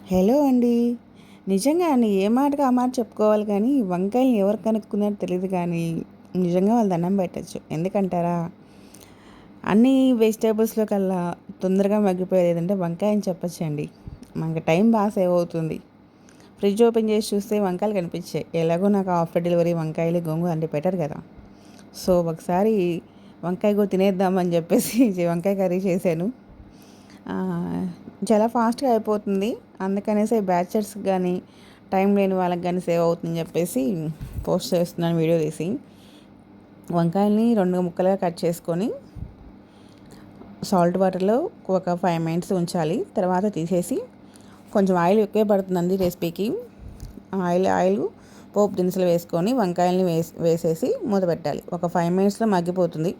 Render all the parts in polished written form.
Hello అండి. నిజంగా అండి ఏ మాటకి ఆ మాట చెప్పుకోవాలి కానీ వంకాయలని ఎవరు కనుక్కున్నారో తెలీదు కానీ నిజంగా వాళ్ళు దండం పెట్టచ్చు. ఎందుకంటారా? అన్ని వెజిటేబుల్స్‌లో కల్లా తొందరగా మగ్గిపోయేది ఏదంటే వంకాయ అని చెప్పొచ్చండి. మనకి టైం బాగా సేవ్ అవుతుంది. ఫ్రిడ్జ్ ఓపెన్ చేసి చూస్తే వంకాయలు కనిపించాయి. ఎలాగో నాకు ఆఫ్టర్ డెలివరీ వంకాయలు, గోంగూర అంటే బెటర్ కదా! సో, ఒకసారి వంకాయ కూడా తినేద్దామని చెప్పేసి వంకాయ కర్రీ చేశాను. చాలా ఫాస్ట్‌గా అయిపోతుంది. అందుకనేసి బ్యాచలర్స్‌కి గానీ, టైం లేని వాళ్ళకి గానీ సేవ్ అవుతుందని చెప్పేసి పోస్ట్ చేస్తున్నాను వీడియో తీసి. వంకాయల్ని 2 ముక్కలుగా కట్ చేసుకొని సాల్ట్ వాటర్‌లో ఒక 5 మినిట్స్ ఉంచాలి. తర్వాత తీసేసి కొంచెం ఆయిల్ ఎక్కువే పడుతుందండి రెసిపీకి. ఆయిల్ పోపు దినుసులు వేసుకొని వంకాయల్ని వేసేసి మూత పెట్టాలి. ఒక 5 మినిట్స్‌లో మగ్గిపోతుంది.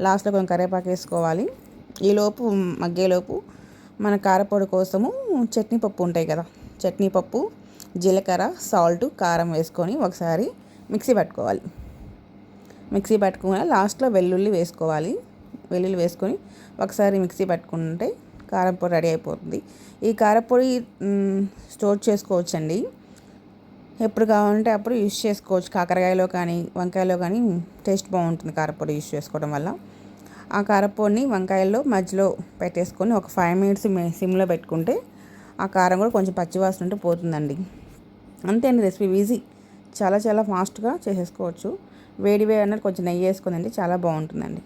లాస్ట్‌లో కొంచెం కరివేపాకు వేసుకోవాలి. ఈలోపు మగ్గేలోపు మన కారపొడి కోసము చట్నీ పప్పు ఉంటాయి కదా, చట్నీ పప్పు, జీలకర్ర, సాల్ట్, కారం వేసుకొని ఒకసారి మిక్సీ పట్టుకోవాలి. మిక్సీ పట్టుకుని లాస్ట్లో వెల్లుల్లి వేసుకోవాలి. వెల్లుల్లి వేసుకొని ఒకసారి మిక్సీ పట్టుకుంటే కారపొడి రెడీ అయిపోతుంది. ఈ కారపొడి స్టోర్ చేసుకోవచ్చండి. ఎప్పుడు కావాలంటే అప్పుడు యూస్ చేసుకోవచ్చు. కాకరకాయలో కానీ వంకాయలో కానీ టేస్ట్ బాగుంటుంది కారపొడి యూస్ చేసుకోవడం వల్ల. ఆ కారపొడిని వంకాయల్లో మధ్యలో పెట్టేసుకొని ఒక 5 మినిట్స్ సిమ్లో పెట్టుకుంటే ఆ కారం కూడా కొంచెం పచ్చివాసన ఉంటే పోతుందండి. అంతే అండి, రెసిపీ ఈజీ. చాలా చాలా ఫాస్ట్గా చేసేసుకోవచ్చు. వేడి వేడి అన్నది కొంచెం నెయ్యి వేసుకుందండి, చాలా బాగుంటుందండి.